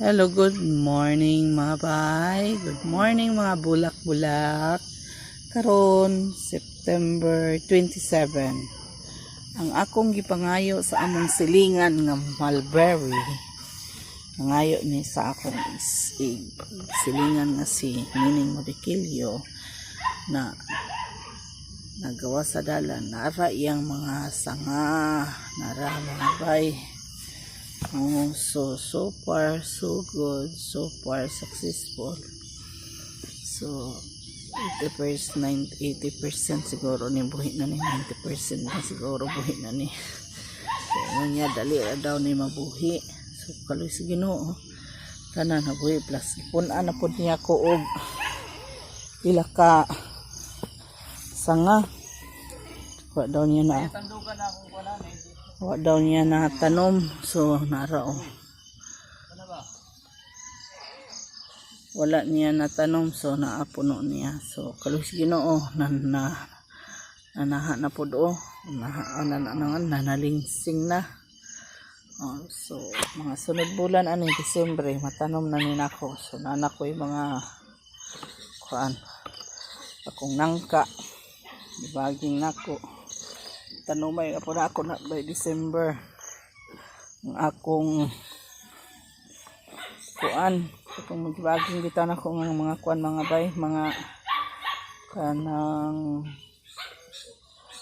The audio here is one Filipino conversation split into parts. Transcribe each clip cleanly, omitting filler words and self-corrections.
Hello, good morning mga bay. Good morning mga bulak-bulak. Karon September 27. Ang akong gipangayo sa among silingan nga mulberry. Nangayo ni sa akong silingan nga si Nining Modikilyo na nagawa sa dalan. Nara iyang mga sanga, nara mga bay. Oh, so far so good, so far successful. So 80% siguro ni buhi na ni, 90% na siguro buhi na ni. So niya dali daw ni mabuhi. So kaloy sa Ginoo tanan na buhi plus punan na pud niya ko og pila ka sanga. Wa daw niya na tanom, so nara oh. Wala niya na tanom, so naapuno niya. So kaluy sa Ginoo nanaha na pud oh, nanalingsing na. Oh, so mga sunod bulan ani Disyembre matanom na ni nako. So nana ko yung mga kuan akong nangka ibaging nako. Tanumay po na ako na by December ang akong kuan kung magbaging bitaw na ko ng mga kuan mga bay mga kanang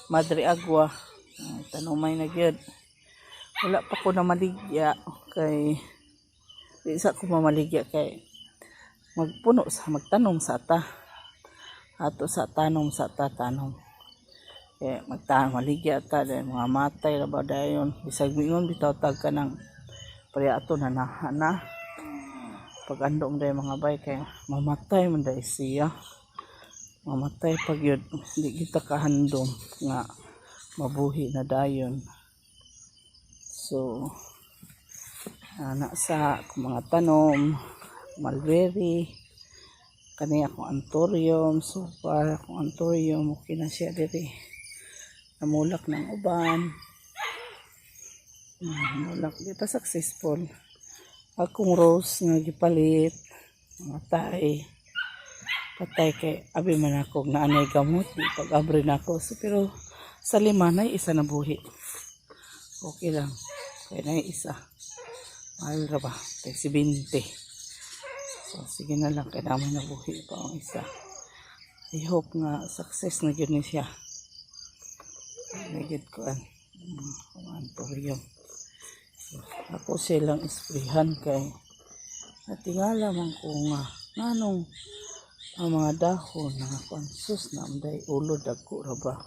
Madre Agua. Tanumay na gyud wala pa ko na maligya kay di sa ko mamaligya kay magpuno sa magtanom sa ta ato sa tanom sa ta tanom. Kaya magtahan maligya ta dahil mga matay na ba dayon bisag mingon bitaw tag ka ng priyato na nahana pag andong dahil mga bay kaya mamatay man dahil siya mamatay pag yun hindi kita kahandom nga mabuhi na dayon. So anak sa mga tanom mulberry kaniya akong anthurium so far akong anthurium okay na siya diri. Namulak ng uban. Namulak di pa successful. Akong rose nga gipalit. Matay. Patay kay abi man ako naanay gamot. Di pag-abri na ako. So, pero sa limanay isa na buhi. Okay lang. Kaya na isa. Mahal ra ba? Kaya si 20. So sige na lang. Kaya naman na buhi pa ang isa. I hope nga success na yun siya. Nagid ko ang anthurium. Ako silang isprihan kay natingala man ko nga nanong ang mga dahon nga konsus na amday ulod ako ra ba.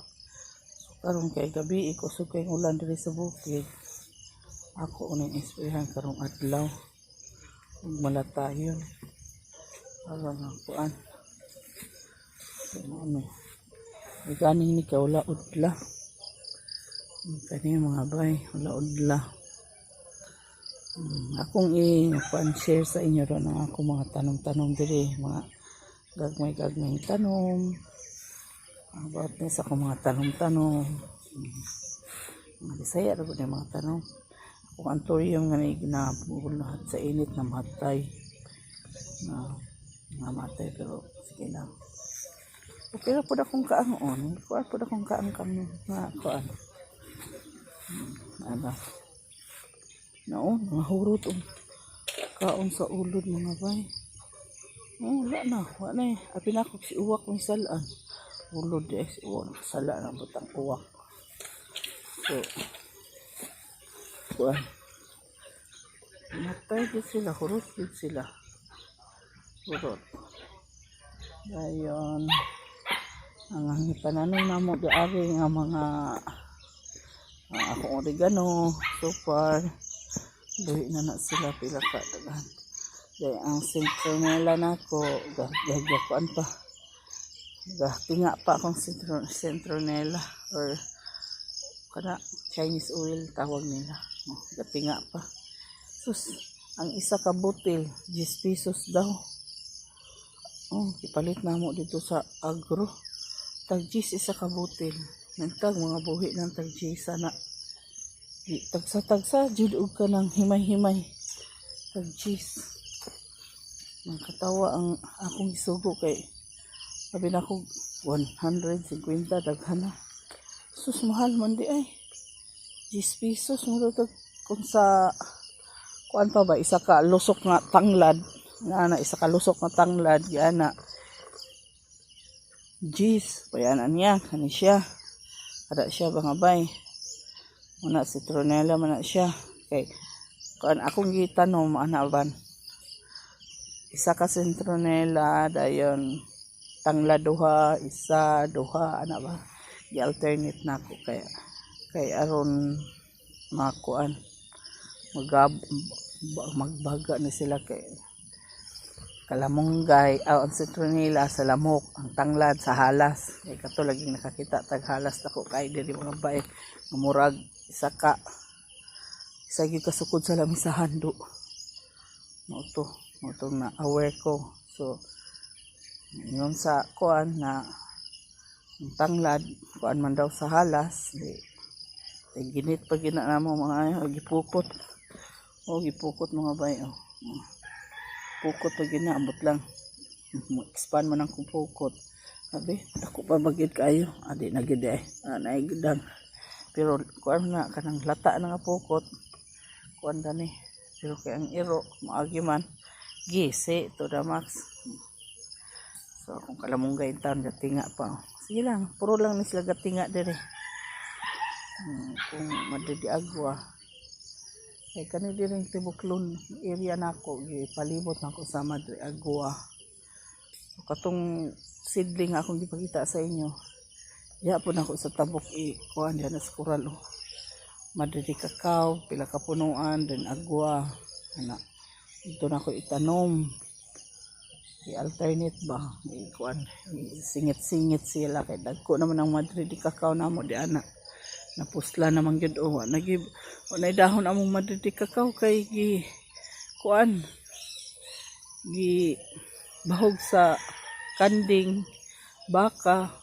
So karon kay gabi ko so kay ulan diri sa bukid. Ako uning isprihan karong adlaw. Ug malatayon. Aron ang kuan. Ano? Ganing ni ka wala udla. Kani mga bay, wala udla. Akong i-share sa inyo ron ang ako mga tanong-tanong diri, mga gagmay-gagmay tanong. About this ako mga tanong-tanong. Mga Bisaya rin yung mga tanong. Akong anthurium nga ginabul lahat sa init na matay. Na matay pero sige lang. Okay na po na kong kaangon. Kuha po na kong kaang na kuhaan. Ano noon mahurot kaon sa ulod mga bay. Wala na apil ako si uwak kong salaan ulod si uwak sala na butang uwak. So kuan matay din sila hurot din sila hurot dayon ang pananom namo diari nga mga akong oregano so far buhi na sila pila ka dagan dahil ang citronella nako gagyakuan pa tinga pa akong citronella or kana Chinese oil tawag nila tinga pa sus Ang isa ka butil 10 pesos daw. Oh, ipalit na mo dito sa agro. Tag 10 isa ka butil. Nagtag mga buhi ng tag 10 sana. Di tagsa-tagsa jud og ka ng himay-himay. Tag 10. Nakatawa ang akong isugo kay sabi na ko 150 daghan na. Sus mahal man di ay. 10 pesos mo tag kung sa kuan pa ba isa ka lusok nga tanglad na isa ka lusok nga tanglad yana jis payanan niya kani siya ada siya bangabay muna citronella man na siya kay kuan akong gitanom ana ban isa ka citronella dayon tanglad duha isa duha ana ba i-alternate na ko kay aron makuan magbaga ni sila kay kalamunggay ang citronella sa lamok ang tanglad sa halas kay kato laging nakakita tag halas nako kay diri mga bay murag isa gyud kasukod sa lamisahan do mo to na aware ko so ingon sa kuan na ang tanglad kuan man daw sa halas ginit pa gina namo mga gipukot. Gipukot mga bay. Pukot pa gina ambot lang. Expand man ang pukot. Sabi, ako pa bagid kayo. Adi na gid eh. Naigdang. Pero kuan na kanang lata na nga pukot. Kuan dani. Pero kay ang iro maagi man gisi to the max. So kung kalamunggay taon gatinga pa. Sige lang, puro lang ni sila gatinga dire. Kung madidi agwa kay kani diring tibuklon area nako gipalibot nako sa Madre Agua so, katong seedling akong gipakita sa inyo ya po nako sa tabok kuan diyan sa Coral Madre Cacao pila ka punuan din agwa ana ito nako itanom i-alternate ba kuan singit-singit sila kay dagko naman ang Madre Cacao namo di ana napusla naman gyud nay dahon among Madre Cacao kay kuan bahog sa kanding baka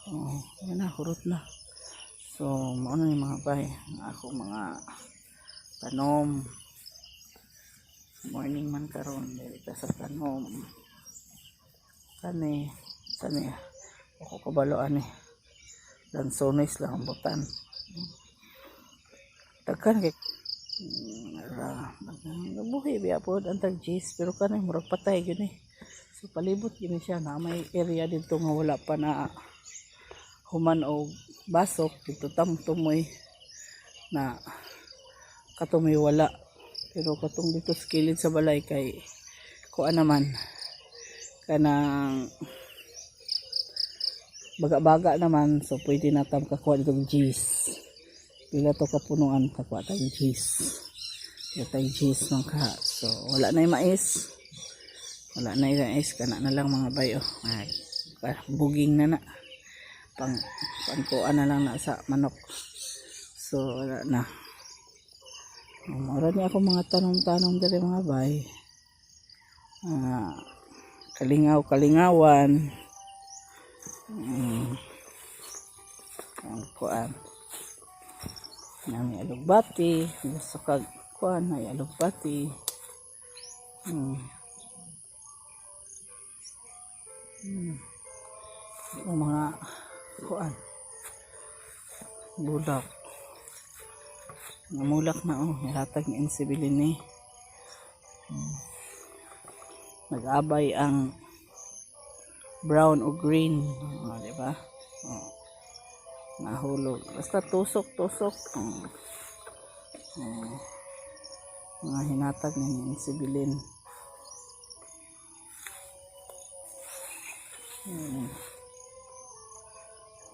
yan na hurot na so ano yung mga bay ako mga tanom morning man karon dito sa tanom kani ako kabaloan lansones lang ang butan tagkan kay nabuhi biya po ang tag jis pero kanay murag patay gyud so palibot gyud siya na may area dito nga wala pa na human o basok dito tumoy na katumoy wala pero katong dito sa kilid sa balay kay kuan naman kanang baga-baga naman so pwede na tam kakuha dito jis pila to kapunuan kakuha tayong cheese tayong cheese ng ka so wala na yung mais kana na lang mga bayo ay buging na pangkuan na lang na sa manok so wala na marami ako mga tanong diri mga bay kalingawan ang kuan nami alugbati gusto kag kuan ay alugbati yung mga kuan bulak namulak na nilatag ni insibilin nag-abay ang brown o green di ba nahulog basta tusok mga hinatag ng sibilin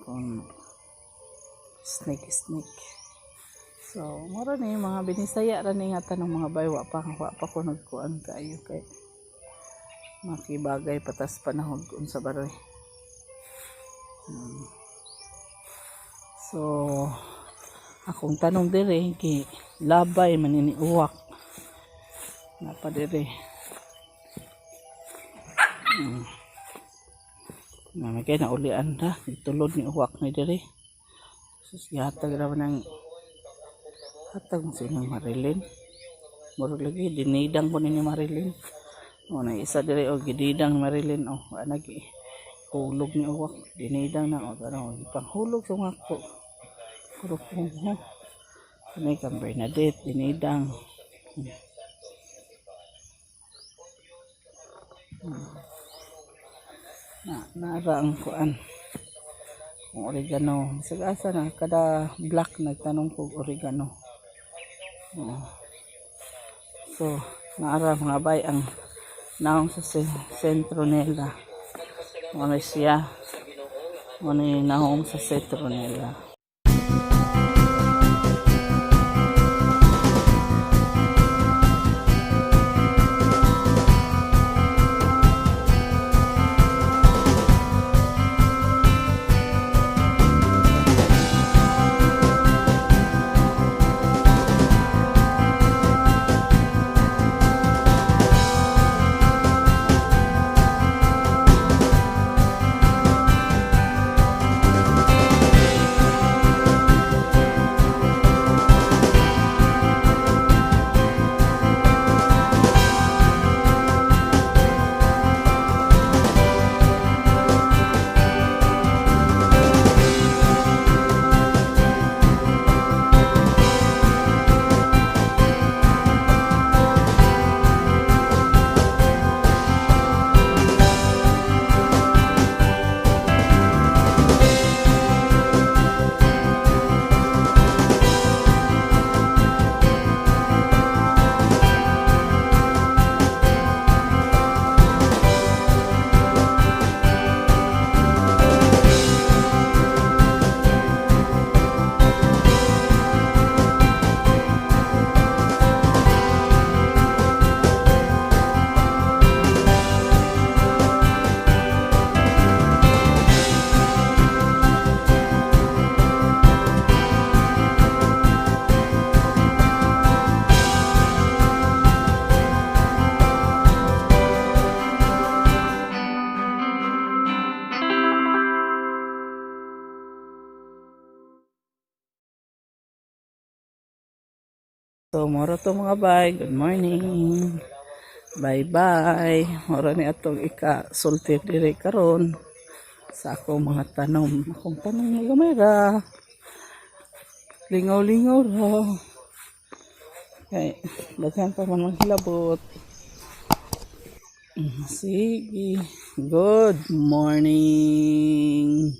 kung snake so mura na yung mga binisaya ra ni nga tanong mga baywa pa ko nagkuan kayo kay makibagay patas panahon sa baroy so akong tanong dire kay labay maniniuwak Napadiri. Namigay na ulian na. Itulod ni uwak ni diri. Sus, yatag naman ng hatag mo sinang Marilyn. Murag lagi, dinidang po ni Marilyn. O, na isa diri o gididang Marilyn. O, anagi. Hulog ni uwak. Dinidang na. O, tanong. Panghulog sa uwak po. Puro po. Kanay kang Bernadette. Dinidang. Nara ang kuan. Kung oregano. Sagasa na. Kada black nagtanong ko oregano. So, nara mga bay ang naong sa sentro nila. Ano siya? Ano yung naong sa sentro nila. So, moro to mga bay. Good morning. Bye-bye. Moro ni atong ika-sultir diri karon sa akong mga tanom. Akong tanom na gamera. Lingaw-lingaw ra. Okay. Daghan pa man maghilabot. Sige. Good morning.